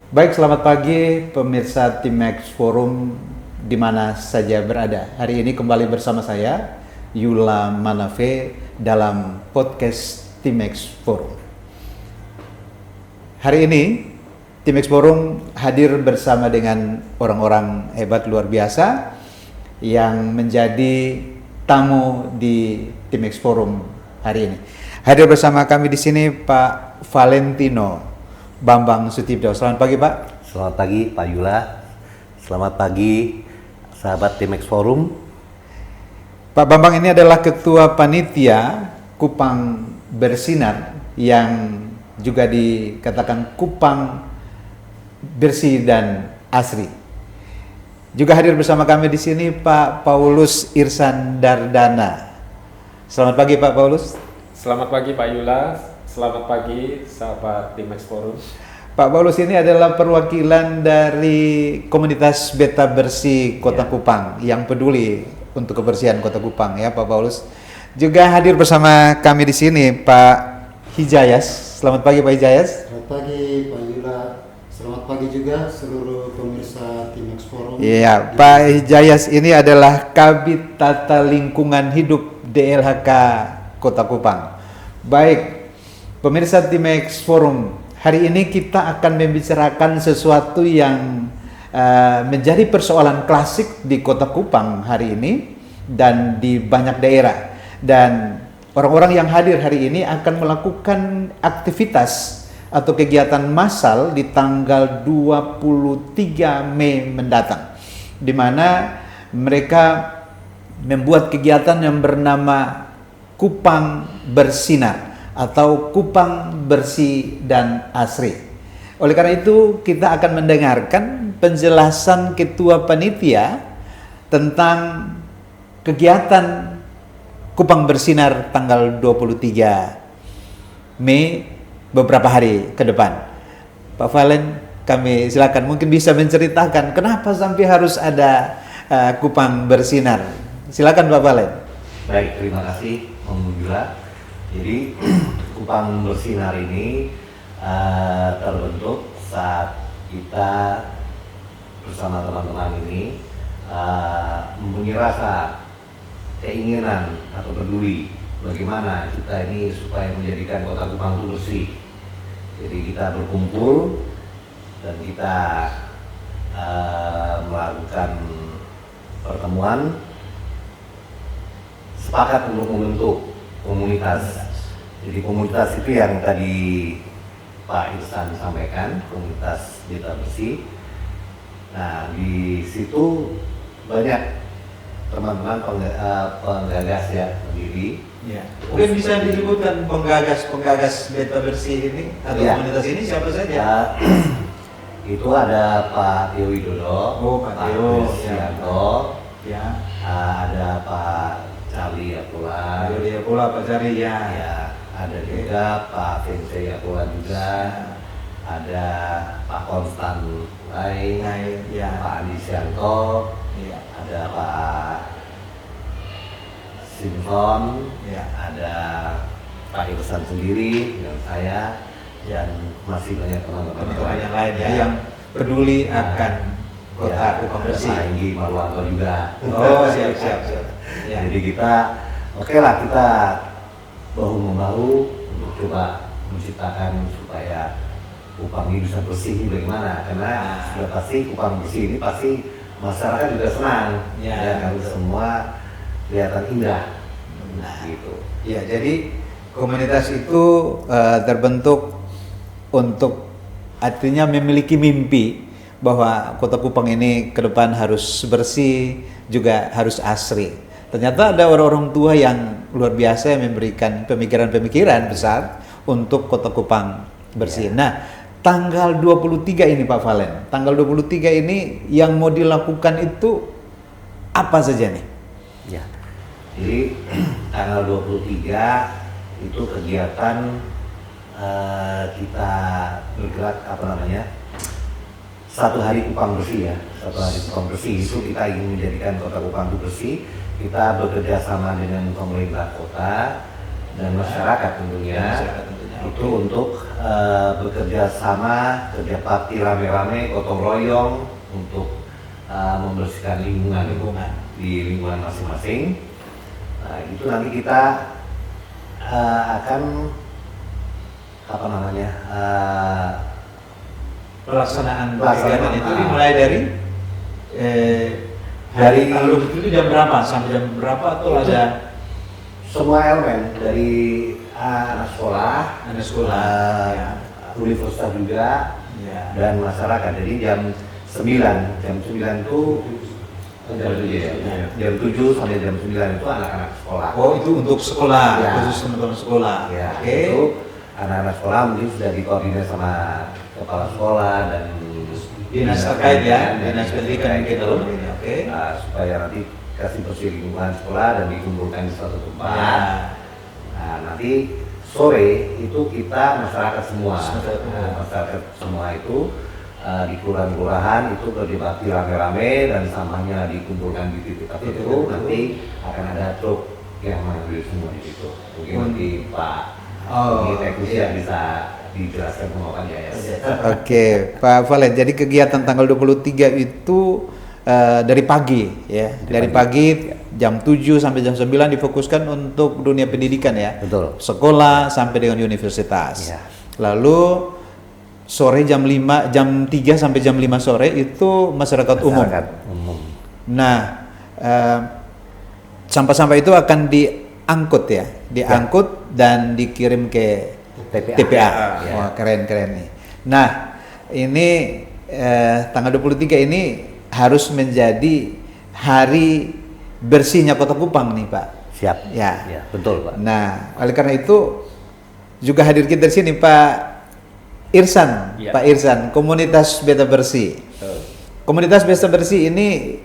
Baik, selamat pagi pemirsa Timex Forum di mana saja berada. Hari ini kembali bersama saya, Yula Manafe, dalam podcast Timex Forum. Hari ini, Timex Forum hadir bersama dengan orang-orang hebat luar biasa yang menjadi tamu di Timex Forum hari ini. Hadir bersama kami di sini Pak Valentino Bambang Sutibdo. Selamat pagi Pak. Selamat pagi Pak Yula. Selamat pagi sahabat Timex Forum. Pak Bambang ini adalah Ketua Panitia Kupang Bersinar yang juga dikatakan Kupang Bersih dan Asri. Juga hadir bersama kami di sini Pak Paulus Irsan Dardana. Selamat pagi Pak Paulus. Selamat pagi Pak Yula. Selamat pagi sahabat Timex Forum. Pak Paulus ini adalah perwakilan dari komunitas Beta Bersih Kota Kupang yang peduli untuk kebersihan Kota Kupang ya Pak Paulus. Juga hadir bersama kami di sini Pak Hijayas. Selamat pagi Pak Hijayas. Selamat pagi Pak Yula. Selamat pagi juga seluruh pemirsa Timex Forum. Iya, Pak Hijayas ini adalah Kabid Tata Lingkungan Hidup DLHK Kota Kupang. Baik, pemirsa Timex Forum, hari ini kita akan membicarakan sesuatu yang menjadi persoalan klasik di Kota Kupang hari ini dan di banyak daerah. Dan orang-orang yang hadir hari ini akan melakukan aktivitas atau kegiatan massal di tanggal 23 Mei mendatang, di mana mereka membuat kegiatan yang bernama Kupang Bersinar atau Kupang Bersih dan Asri. Oleh karena itu kita akan mendengarkan penjelasan Ketua Panitia tentang kegiatan Kupang Bersinar tanggal 23 Mei beberapa hari ke depan. Pak Valen, kami silakan mungkin bisa menceritakan kenapa sampai harus ada Kupang Bersinar. Silakan Pak Valen. Baik, terima kasih Om Yula. Jadi Kupang Bersinar ini terbentuk saat kita bersama teman-teman ini mempunyai rasa keinginan atau peduli bagaimana kita ini supaya menjadikan Kota Kupang itu bersih. Jadi kita berkumpul dan kita melakukan pertemuan sepakat untuk membentuk komunitas. Jadi komunitas itu yang tadi Pak Irsan sampaikan, komunitas Beta Bersih. Nah, di situ banyak teman-teman penggagas ya sendiri. Ya. Mungkin bisa disebutkan penggagas Beta Bersih ini atau komunitas ini siapa saja? Itu ada Pak Tio Widodo, Pak Pak Tio, Sianto, ya. ada Pak Charlie Yapulan, Pak Jari ya. ya, ada juga Pak Vince Yapulan juga, ada Pak Konstan Lai, ya. Pak Andi Sianto, Ya. ada Pak Simpson, Ya. ada Pak Irsan sendiri dengan saya, dan masih banyak teman-teman yang lain ya yang peduli akan Kota Kupang Bersih. Pak Inggi Marwanto juga. Oh, siap. Ya. Jadi kita lah kita bahu membahu untuk coba menciptakan supaya Kupang ini bisa bersih bagaimana, karena sudah pasti Kupang bersih ini pasti masyarakat juga senang ya kalau semua kelihatan indah. Gitu. Ya, jadi komunitas itu terbentuk untuk artinya memiliki mimpi bahwa Kota Kupang ini ke depan harus bersih, juga harus asri. Ternyata ada orang-orang tua yang luar biasa yang memberikan pemikiran-pemikiran besar untuk Kota Kupang bersih. Nah, tanggal 23 ini Pak Valen, tanggal 23 ini yang mau dilakukan itu apa saja nih? Ya. Jadi tanggal 23 itu kegiatan kita bergerak satu hari Kupang bersih ya. Satu hari Kupang bersih itu kita ingin menjadikan Kota Kupang itu bersih. Kita bekerja sama dengan pemerintah kota dan masyarakat tentunya. Itu untuk bekerja sama, kerja bakti rame-rame, gotong royong untuk membersihkan lingkungan di lingkungan masing-masing. Itu nanti kita akan pelaksanaan kegiatan itu dimulai dari tanggal 27 itu jam berapa sampai jam berapa atau ada semua elemen dari anak sekolah, ya. universitas juga, Ya. dan masyarakat. Jadi jam 9 itu jam 7 sampai jam 9 itu anak-anak sekolah. Oh, itu untuk sekolah, Ya. khusus teman-teman sekolah. Ya, Oke. itu anak-anak sekolah mungkin sudah dikoordinasi sama kepala sekolah dan Dinas terkait ya, dan dinas pendidikan terkait gitu. itu. Oke. Supaya nanti kasih bersih lingkungan sekolah dan dikumpulkan di suatu tempat. Ya. Nah, nanti sore itu kita masyarakat semua, masyarakat semua itu di kelurahan-kelurahan itu berdebati rame-rame dan sampahnya dikumpulkan di titik tertentu. Nanti akan ada truk yang mengambil semua di situ. Mungkin nanti Pak teknisi yang bisa dijelaskan kemauan ya. Oke, Pak Valen. Jadi kegiatan tanggal 23 itu dari pagi ya. Dari pagi jam 7 sampai jam 9 difokuskan untuk dunia pendidikan ya. Betul. Sekolah sampai dengan universitas. Ya. Lalu sore jam 3 sampai jam 5 sore itu masyarakat umum. Nah, sampah-sampah itu akan diangkut ya, diangkut dan dikirim ke TPA. Ya. Wah, keren nih. Nah, ini tanggal 23 ini harus menjadi hari bersihnya Kota Kupang nih, Pak. Siap. Ya. Ya, betul, Pak. Nah, oleh karena itu juga hadir kita di sini Pak Irsan, Ya. Pak Irsan, komunitas Beta Bersih. Komunitas Beta Bersih ini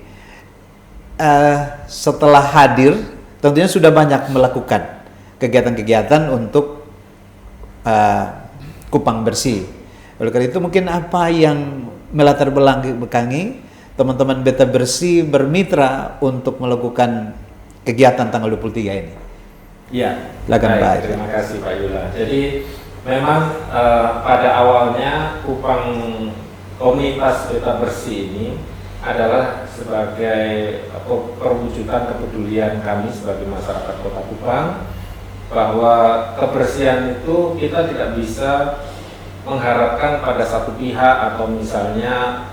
setelah hadir tentunya sudah banyak melakukan kegiatan-kegiatan untuk Kupang bersih. Oleh karena itu mungkin apa yang melatar belakangi teman-teman Beta Bersih bermitra untuk melakukan kegiatan tanggal 23 ini? Iya. Silakan, Baik, Pak. terima kasih Pak Yula. Jadi memang pada awalnya Kupang komunitas Beta Bersih ini adalah sebagai perwujudan kepedulian kami sebagai masyarakat Kota Kupang bahwa kebersihan itu kita tidak bisa mengharapkan pada satu pihak atau misalnya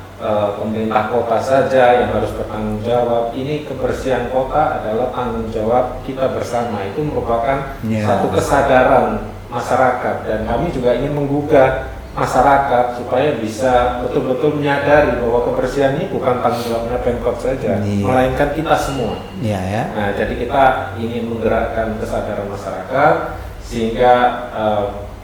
pemerintah kota saja yang harus bertanggung jawab. Ini kebersihan kota adalah tanggung jawab kita bersama. Itu merupakan satu kesadaran masyarakat dan kami juga ingin menggugah masyarakat supaya bisa betul-betul menyadari bahwa kebersihan ini bukan tanggung jawabnya Pemkot saja, melainkan kita semua. Ya. Nah, jadi kita ingin menggerakkan kesadaran masyarakat sehingga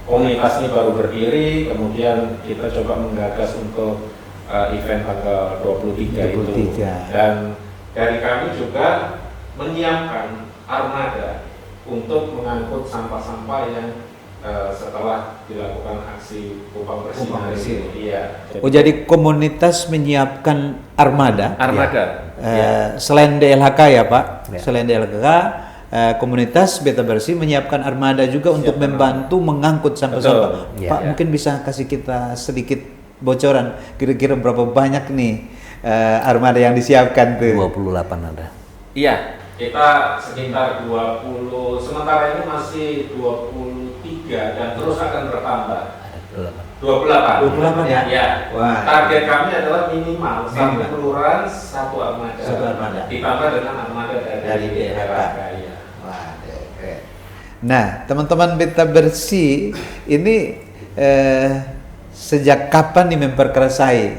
komunitas ini baru berdiri, kemudian kita coba menggagas untuk event tanggal 23 itu. Dan dari kami juga menyiapkan armada untuk mengangkut sampah-sampah yang setelah dilakukan aksi Kupang Bersih hari ini. Iya. Oh, jadi komunitas menyiapkan armada. Ya. Selain DLHK ya, Pak. Ya. Selain DLHK, komunitas Beta Bersih menyiapkan armada juga untuk membantu mengangkut sampah-sampah. Ya. Pak, mungkin bisa kasih kita sedikit bocoran kira-kira berapa banyak nih armada yang disiapkan tuh? 28 ada. Iya, kita sekitar 20, sementara ini masih 23 dan terus akan bertambah. 28 ya? Ya. Wah. Target kami adalah minimal satu kelurahan satu armada. Ditambah dengan armada dari DLHK. Ya. Wah, keren. Nah, teman-teman Beta Bersih ini sejak kapan nih memperkerasai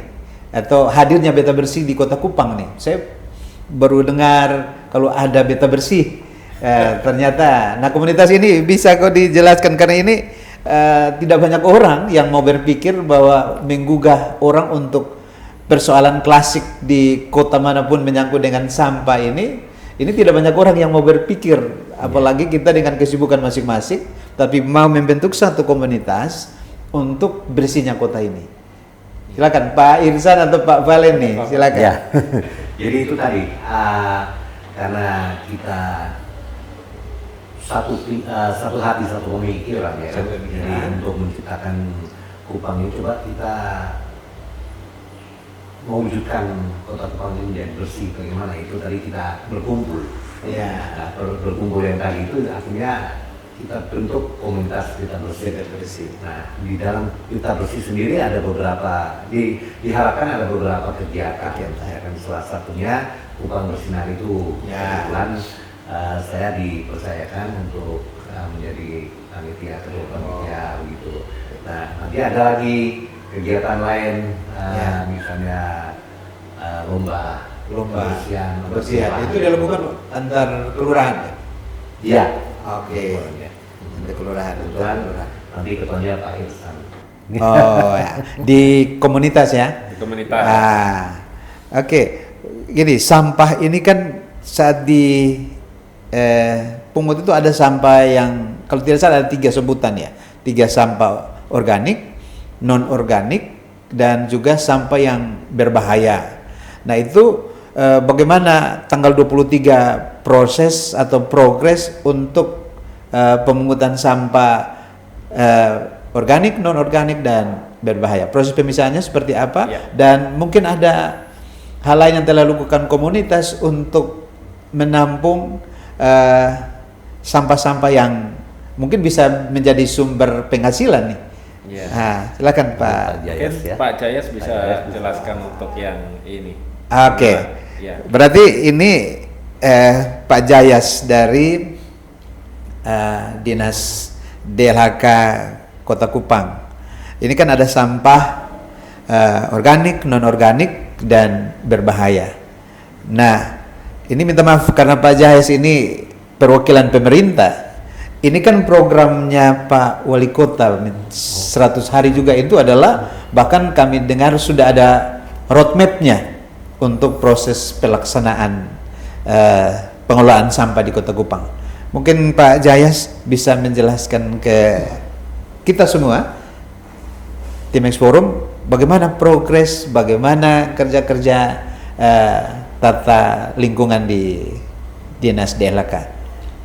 atau hadirnya Beta Bersih di Kota Kupang nih? Saya baru dengar kalau ada Beta Bersih. Ternyata, nah komunitas ini bisa kok dijelaskan karena ini tidak banyak orang yang mau berpikir bahwa menggugah orang untuk persoalan klasik di kota manapun menyangkut dengan sampah ini tidak banyak orang yang mau berpikir, apalagi kita dengan kesibukan masing-masing, tapi mau membentuk satu komunitas untuk bersihnya kota ini. Silakan Pak Irsan atau Pak Valen nih, silakan. Ya. Jadi itu tadi karena kita satu hati satu pemikiran ya kan. Satu pemikiran. Jadi untuk menciptakan Kupang ini coba kita mewujudkan kota Kupang ini menjadi bersih. Bagaimana itu tadi kita berkumpul. Ya. Nah, berkumpul yang tadi itu akhirnya kita bentuk komunitas kita bersih. Nah, di dalam kita bersih sendiri ada beberapa, diharapkan ada beberapa kegiatan. Ya kan, salah satunya Kupang Bersinar itu. Ya. Kebetulan saya dipercayakan untuk menjadi panitia ketua panitia begitu. Nah, nanti ada lagi kegiatan lain, misalnya lomba kebersihan. Itu dilakukan antar kelurahan ya? Iya. Oke. Antar kelurahan. Kebetulan nanti ketuanya Pak Irsan. Oh ya, di komunitas ya? Di komunitas. Oke. Gini, sampah ini kan saat di pungut itu ada sampah yang kalau tidak salah ada 3 sebutan ya. 3 sampah organik, non organik, dan juga sampah yang berbahaya. Nah itu bagaimana tanggal 23 proses atau progres untuk pemungutan sampah organik, non organik, dan berbahaya. Proses pemisahannya seperti apa? Ya. Dan mungkin ada hal lain yang telah dilakukan komunitas untuk menampung sampah-sampah yang mungkin bisa menjadi sumber penghasilan nih. Ya. Silakan Pak. Mungkin Pak Jayas bisa jelaskan untuk yang ini. Oke. Ya. Berarti ini Pak Jayas dari Dinas DLHK Kota Kupang. Ini kan ada sampah organik, non organik, dan berbahaya. Nah, ini minta maaf karena Pak Jayas ini perwakilan pemerintah. Ini kan programnya Pak Wali Kota 100 hari juga itu adalah bahkan kami dengar sudah ada roadmap-nya untuk proses pelaksanaan pengelolaan sampah di Kota Kupang. Mungkin Pak Jayas bisa menjelaskan ke kita semua tim X Forum bagaimana progres, bagaimana kerja-kerja tata lingkungan di Dinas DLHK.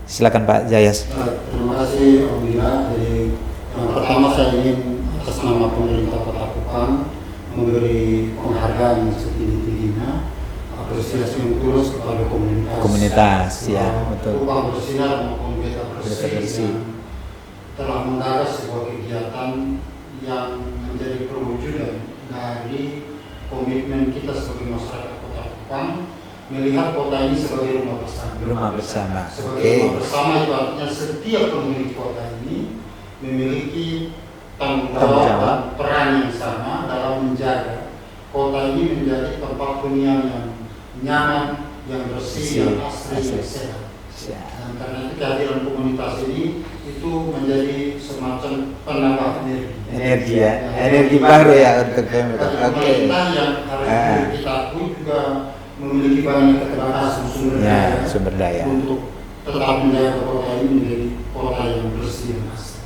Silakan Pak Jayas. Terima kasih Om Bima. Jadi yang pertama saya ingin atas nama pemerintah Kota Kupang memberi penghargaan setinggi-tingginya, apresiasi yang tulus kepada komunitas. Ya, betul. Kupang Bersinar maupun Beta Bersih yang telah menggagas sebuah kegiatan yang menjadi perwujudan dari komitmen kita sebagai masyarakat Kota Kupang melihat kota ini sebagai rumah bersama. Rumah bersama. Sebagai rumah bersama itu artinya setiap pemilik kota ini memiliki tanggung jawab dan peran yang sama dalam menjaga kota ini menjadi tempat hunian yang nyaman, yang bersih, yang asri, yang sehat. Dan karena itu kehadiran komunitas ini itu menjadi semacam penambah energi. Energi baru ya untuk pemerintah yang harus kita akui juga memiliki banyak keterbatasan sumber daya untuk tetap menjaga kota ini menjadi kota yang bersih dan asri.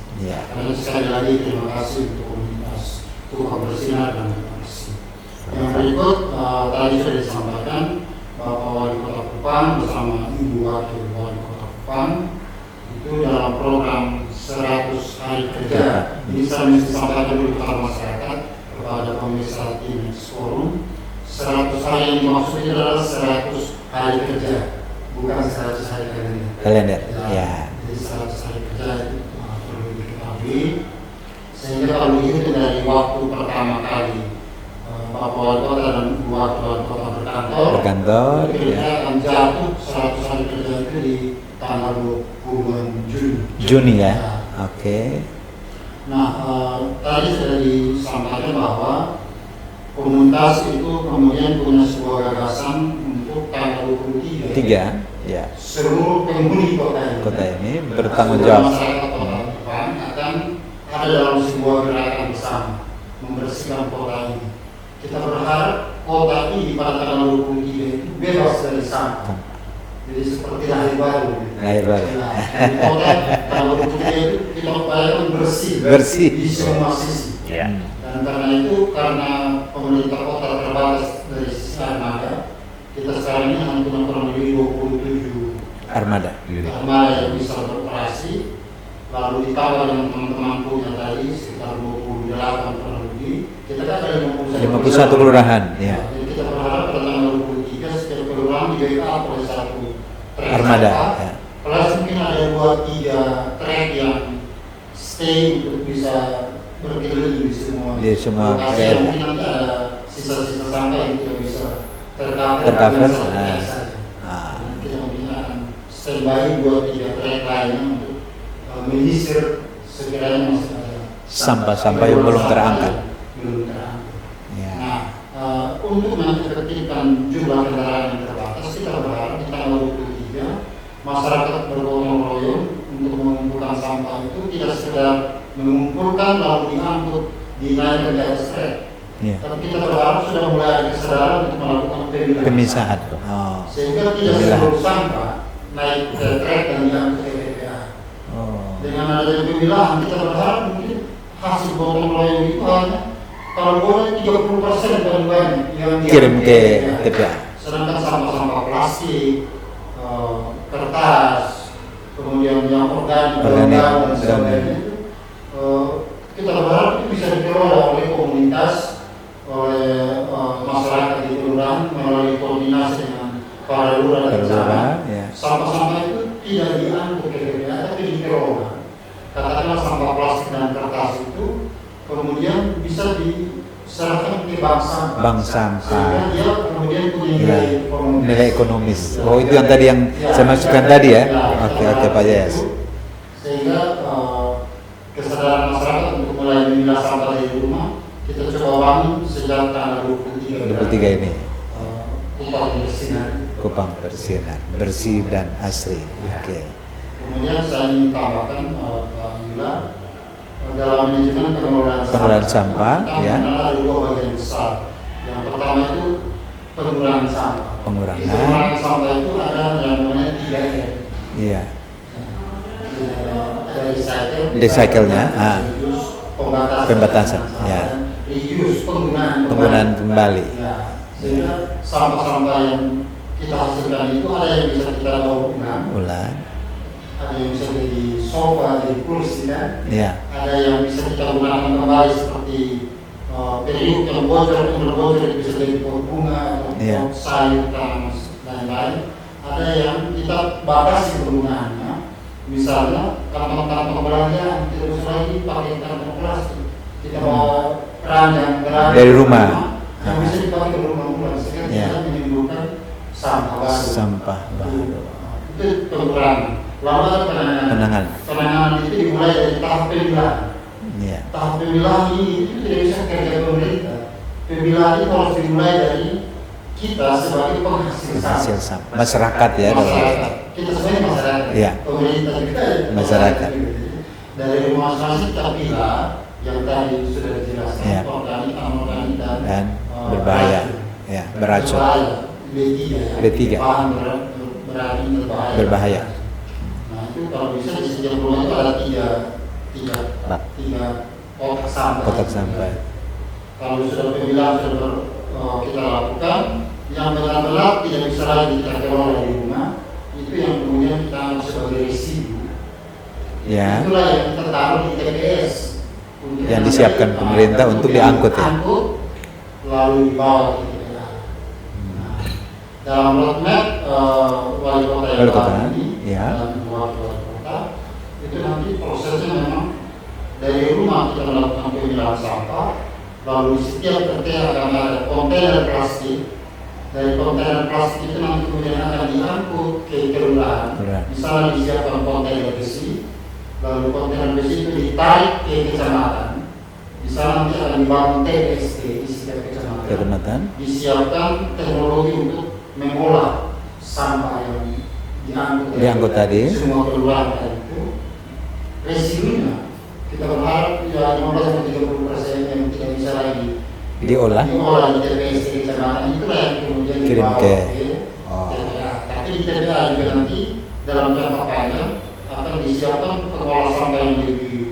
Karena sekali lagi terima kasih untuk komunitas Kupang Bersinar dan Bersih. Yang berikut tadi sudah disampaikan Bapak Wali Kota Kupang bersama Ibu Wakil Wali Kota Kupang itu dalam program 100 hari kerja. Ini saya mesti sampaikan dulu kepada masyarakat, kepada pemirsa tim Forum. 100 hari yang dimaksud itu adalah 100 hari kerja, bukan 100 hari kalender. Jadi 100 hari kerja itu perlu diketahui. Sehingga kalau dihitung dari waktu pertama kali Bapak Wali Kota dan Ibu Wakil Wali Kota berkantor, kita akan jatuh 100 hari kerja itu di tanggal 20 Juni. Ya. Oke. Nah, tadi sudah disampaikan bahwa komunitas itu kemudian punya sebuah gagasan untuk tanggal 23 seluruh penghuni kota ini bertanggung jawab. Masyarakat Kota Kupang akan ada dalam sebuah gerakan bersama membersihkan kota ini. Kita berharap kota ini pada tanggal 23 itu bebas dari sampah. Jadi seperti lahir baru. Nah, di kota tanggal 23 itu kita upayakan bersih di semua sisi. Dan karena itu, karena pemerintah kota terbatas dari sisi armada, kita sekarang ini hanya kurang lebih 27 armada yang bisa beroperasi ditambah dengan teman-teman punya tadi sekitar 28 kurang lebih, kita kan ada 51 kelurahan, ya. Jadi kita berharap pada tanggal 23 setiap kelurahan di backup oleh satu trek Armada, sampah, ya. plus mungkin ada 2-3 trek yang stay untuk bisa berkeliling di semua lokasi daerah. yang mungkin nanti ada sisa-sisa sampah yang tidak bisa tercover. Kita mungkin akan standby 2-3 trek lainnya untuk menyisir sekiranya masih ada Sampah-sampah yang belum terangkat. Ya. Nah, untuk mengefektifkan jumlah kendaraan yang terbatas, kita berharap di tanggal 23 masyarakat bergotong royong untuk mengumpulkan sampah itu tidak sekedar mengumpulkan lalu diangkut dinaikkan ke atas trek. Ya. Tapi kita berharap sudah mulai ada kesadaran untuk melakukan Pemisahan. sehingga tidak seluruh sampah naik ke trek dan diangkut ke TPA. Dengan adanya pemilahan, kita berharap mungkin hasil gotong royong itu hanya kalau boleh 30% paling banyak yang Kirim ke TPA. Sedangkan sampah-sampah plastik, kertas, kemudian yang organik dan sebagainya itu kita berharap itu bisa dikelola oleh komunitas, oleh masyarakat di kelurahan melalui koordinasi dengan para lurah dan camat. Sampah-sampah itu tidak diangkut ke TPA tapi dikelola. Katakanlah sampah plastik dan kertas itu kemudian bisa diserahkan ke bank sampah. Sehingga dia kemudian punya nilai ekonomis. Oh, itu yang tadi yang saya masukkan tadi ya. Oke, Pak Jayas. Sehingga kesadaran masyarakat untuk mulai memilah sampah dari rumah kita coba bangun sejak tanggal 23 ini. Kupang bersinar. Kupang bersinar, bersih dan asri. Oke. Kemudian saya ingin tambahkan Pak Yula, dalam manajemen pengelolaan sampah, ya. Ada dua bagian besar. Yang pertama itu pengurangan sampah. Pengurangan sampah itu ada yang namanya 3R. Iya. Recycle-nya, pembatasan, ya. Reuse, penggunaan kembali. Ya. Sehingga sampah-sampah yang kita hasilkan itu ada yang bisa kita daur ulang. Ada yang bisa jadi sofa, jadi kursi kan? Ya. Ada yang bisa kita gunakan kembali seperti periuk yang bocor bisa jadi pot bunga atau pot sayur dan lain-lain. Ada yang kita batasi penggunaannya. Misalnya kantong-kantong belanja tidak usah lagi pakai kantong plastik. Kita bawa keranjang dari rumah yang bisa dipakai ke rumah-rumah sehingga kita menimbulkan sampah baru. Itu pengurangan. Lalu ada penanganan. Penanganan itu dimulai dari tahap pemilahan. Tahap pemilahan ini itu tidak bisa kerja pemerintah. Pemilahan itu harus dimulai dari kita sebagai penghasil sampah. Masyarakat ya. Kita sebagai masyarakat. Ya. Pemerintah juga masyarakat. Dari rumah masing-masing kita pilih yang tadi sudah dijelaskan organik, anorganik dan berbahaya. Ya, beracun. B3. Bahan berbahaya. Nah itu kalau bisa di setiap rumah itu ada tiga kotak sampah. Kalau sudah pemilahan sudah kita lakukan, yang benar-benar tidak bisa lagi kita kelola di rumah, itu yang kemudian kita anggap sebagai residu. Ya. Itulah yang kita taruh di TPS. Yang disiapkan pemerintah untuk diangkut ya. Lalu dibawa ke TPA. Dalam roadmap wali kota yang baru ini, dan wali kota itu nanti prosesnya memang dari rumah kita melakukan pemilahan sampah, lalu di setiap RT akan ada kontainer plastik. Dari kontainer plastik itu nanti kemudian akan diangkut ke kelurahan. Misalnya disiapkan kontainer besi, lalu kontainer besi itu ditarik ke kecamatan. Di sana nanti akan dibangun TPST di setiap kecamatan. Disiapkan teknologi untuk mengolah sampah yang diangkut tadi. Semua kelurahan itu residunya kita berharap ya 15-30% yang tidak bisa lagi diolah di TPS kecamatan itulah yang kemudian kirim ke TPA. Tapi di TPA juga nanti dalam jangka panjang akan disiapkan pengolah sampah yang lebih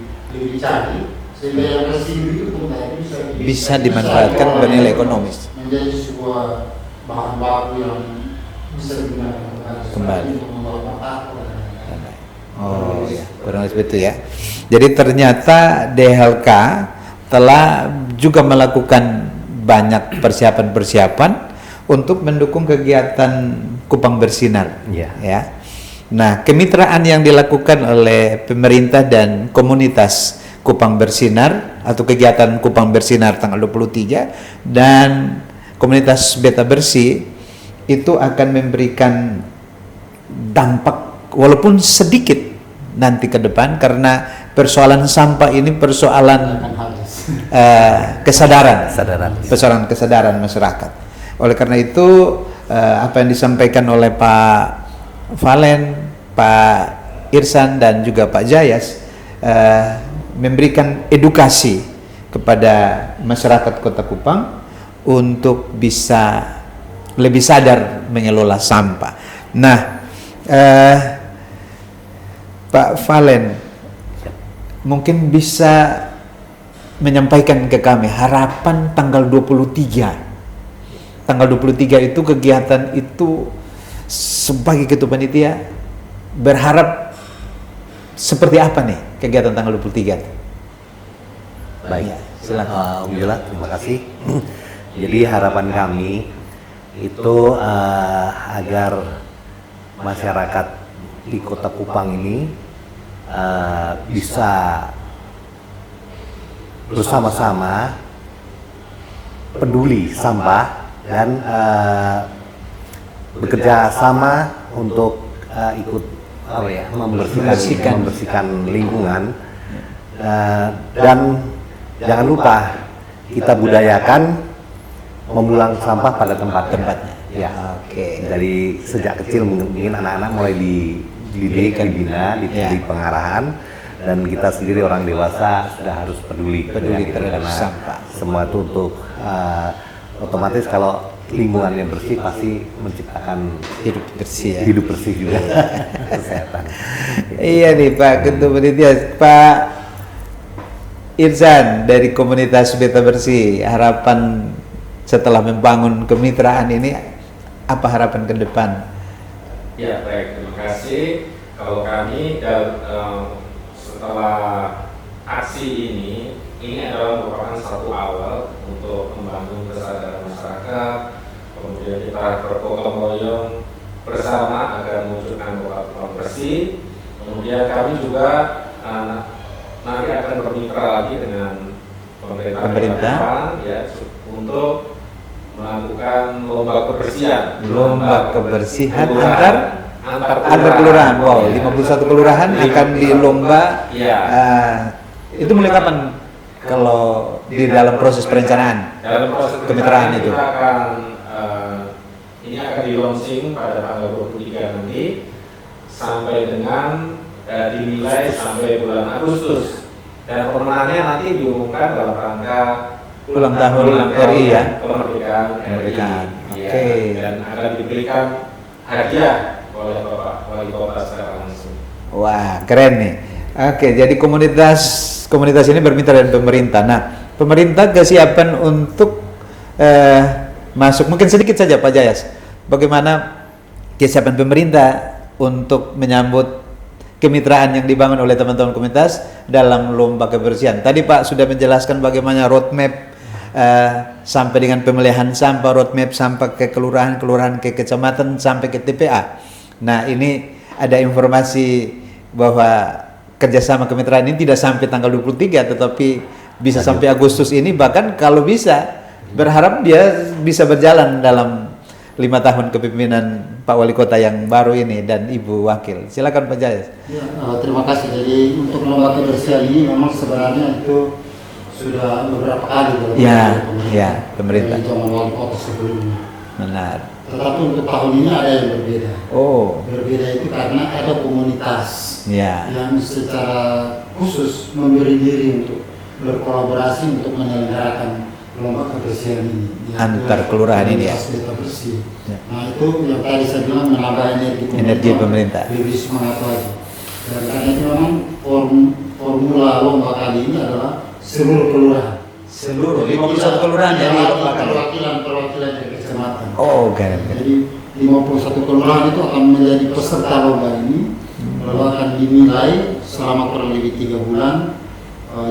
canggih sehingga yang residu itu pun tadi bisa dimanfaatkan bernilai ekonomis menjadi sebuah bahan baku yang bisa digunakan kembali untuk membawa makanan. Oh ya, kurang lebih itu ya. Jadi ternyata DLHK telah juga melakukan banyak persiapan-persiapan untuk mendukung kegiatan Kupang Bersinar. Iya. Ya. Nah, kemitraan yang dilakukan oleh pemerintah dan komunitas Kupang Bersinar atau kegiatan Kupang Bersinar tanggal 23 dan komunitas Beta Bersih itu akan memberikan dampak walaupun sedikit nanti ke depan, karena persoalan sampah ini persoalan kesadaran, persoalan kesadaran masyarakat. Oleh karena itu apa yang disampaikan oleh Pak Valen, Pak Irsan dan juga Pak Jayas memberikan edukasi kepada masyarakat Kota Kupang untuk bisa lebih sadar mengelola sampah. Nah, Pak Valen mungkin bisa menyampaikan ke kami harapan tanggal 23. Tanggal 23 itu kegiatan itu sebagai ketua panitia berharap seperti apa nih kegiatan tanggal 23? Baik, Ya, silakan. Alhamdulillah, terima kasih. Jadi harapan kami itu agar masyarakat di Kota Kupang ini bisa bersama-sama peduli sampah dan bekerja sama untuk ikut membersihkan lingkungan, dan jangan lupa kita budayakan membuang sampah pada tempatnya. Ya, Oke. dari sejak kecil mungkin anak-anak mulai dididik, dibina, diberi pengarahan, dan kita sendiri orang dewasa sudah harus peduli terhadap karena sampah. semua itu untuk otomatis kalau lingkungannya bersih pasti menciptakan Hidup bersih ya. hidup bersih juga, kesehatan. Iya nih Pak Ketua Panitia, Pak Irsan dari komunitas Beta Bersih, harapan setelah membangun kemitraan ini, apa harapan ke depan? Ya baik, terima kasih. Kalau kami setelah aksi ini adalah merupakan satu awal untuk membangun kesadaran masyarakat. Kemudian kita bergotong royong bersama agar mewujudkan Kota Kupang bersih. Kemudian kami juga nanti akan bermitra lagi dengan pemerintah ya untuk melakukan lomba kebersihan. Lomba kebersihan antar kelurahan. kelurahan. Wow, Ya. 51 kelurahan akan dilomba. Iya. Itu mulai kapan kalau di dalam proses perencanaan? Dalam proses Kemitraan itu. kita akan ini akan di launching pada tanggal 23 nanti sampai dengan dinilai sampai bulan Agustus, dan pemenangnya nanti diumumkan dalam rangka Ulang tahun RI ya? Kemerdekaan Kemerdekaan. RI. Ya, Oke. dan akan diberikan hadiah oleh Bapak Wali Kota secara langsung. Wah, keren nih. Oke, jadi komunitas ini bermitra dengan pemerintah. Nah, pemerintah kesiapan untuk masuk, mungkin sedikit saja Pak Jayas, bagaimana kesiapan pemerintah untuk menyambut kemitraan yang dibangun oleh teman-teman komunitas dalam lomba kebersihan. Tadi Pak sudah menjelaskan bagaimana roadmap sampai dengan pemeliharaan sampah, roadmap sampai ke kelurahan ke kecamatan sampai ke TPA. Nah, ini ada informasi bahwa kerjasama kemitraan ini tidak sampai tanggal 23 tetapi bisa sampai Agustus ini, bahkan kalau bisa berharap dia bisa berjalan dalam 5 tahun kepemimpinan Pak Wali Kota yang baru ini dan Ibu Wakil. Silakan Pak Jayas. Ya, terima kasih. Jadi untuk lomba kebersihan ini memang sebenarnya itu sudah beberapa kali dilakukan pemerintah. dari zaman Wali Kota sebelumnya. Benar. Tetapi untuk tahun ini ada yang berbeda. Oh, Berbeda itu karena ada komunitas ya. yang secara khusus memberi diri untuk berkolaborasi untuk menyelenggarakan lomba kebersihan ini. Antar kelurahan ini ya. Komunitas Beta Bersih. Ya. Nah itu yang tadi saya bilang menambah Energi pemerintah. Lebih semangat lagi. Dan karena itu memang formula lomba kali ini adalah seluruh kelurahan. Seluruh 51 kelurahan ya dilombakan. Perwakilan dari kecamatan. Oh, keren. Jadi 51 kelurahan itu akan menjadi peserta lomba ini. lalu akan dinilai selama kurang lebih 3 bulan.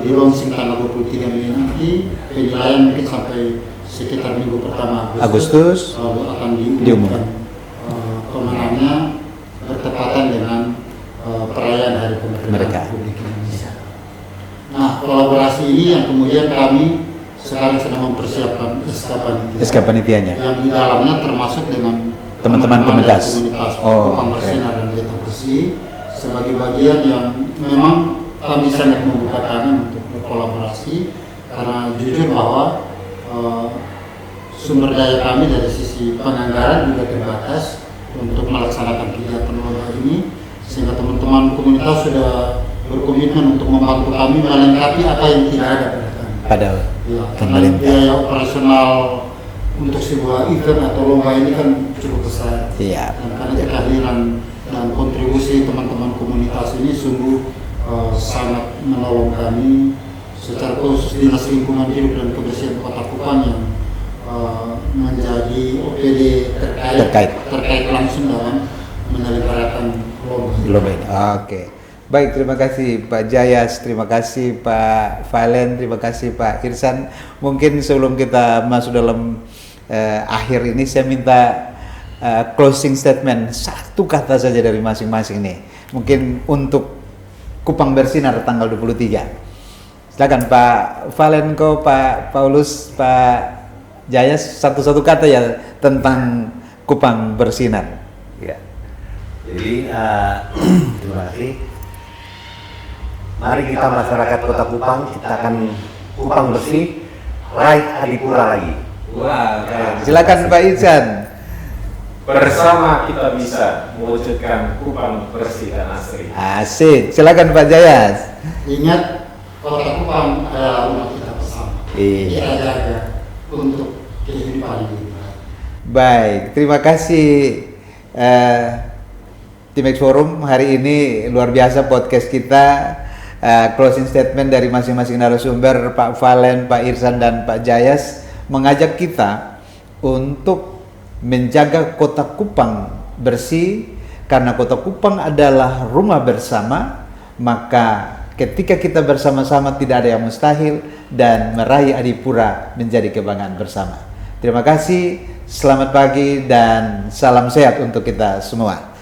Di launching tanggal 23 Mei nanti, penilaian mungkin sampai sekitar minggu pertama Agustus lalu akan diumumkan pemenangnya bertepatan dengan perayaan Hari Kemerdekaan Republik Indonesia. Nah, kolaborasi ini yang kemudian kami sekarang sedang mempersiapkan SK Panitianya, yang di dalamnya termasuk dengan teman-teman komunitas Kupang Bersinar dan Beta Bersih sebagai bagian yang memang kami sangat membuka tangan untuk berkolaborasi, karena jujur bahwa sumber daya kami dari sisi penganggaran juga terbatas untuk melaksanakan kegiatan lomba ini, sehingga teman-teman komunitas sudah berkomitmen untuk membantu kami melengkapi apa yang tidak ada pada kami. Padahal Karena biaya operasional untuk sebuah event atau lomba ini kan cukup besar. Iya. Dan karena kehadiran dan kontribusi teman-teman komunitas ini sungguh sangat menolong kami, secara khusus Dinas Lingkungan Hidup dan Kebersihan Kota Kupang yang menjadi OPD terkait langsung dalam menyelenggarakan lomba ini. Oke. Baik, terima kasih Pak Jayas, terima kasih Pak Valen, terima kasih Pak Irsan. Mungkin sebelum kita masuk dalam akhir ini, saya minta closing statement, satu kata saja dari masing-masing nih. Mungkin untuk Kupang Bersinar tanggal 23. Silakan Pak Valenko, Pak Paulus, Pak Jayas, satu-satu kata ya tentang Kupang Bersinar. Ya. Jadi terima kasih. Mari kita masyarakat Kota Kupang ciptakan Kupang bersih, raih Adipura lagi. Wah, Silakan Pak Irsan. bersama kita bisa mewujudkan Kupang bersih dan asri. Asik. Silakan Pak Jayas. Ingat, Kota Kupang adalah rumah kita bersama. Iya. Kita jaga untuk kehidupan ini. Baik, terima kasih Tim X Forum. Hari ini luar biasa podcast kita. Closing statement dari masing-masing narasumber, Pak Valen, Pak Irsan, dan Pak Jayas, mengajak kita untuk menjaga Kota Kupang bersih, karena Kota Kupang adalah rumah bersama. Maka ketika kita bersama-sama tidak ada yang mustahil, dan meraih Adipura menjadi kebanggaan bersama. Terima kasih, selamat pagi, dan salam sehat untuk kita semua.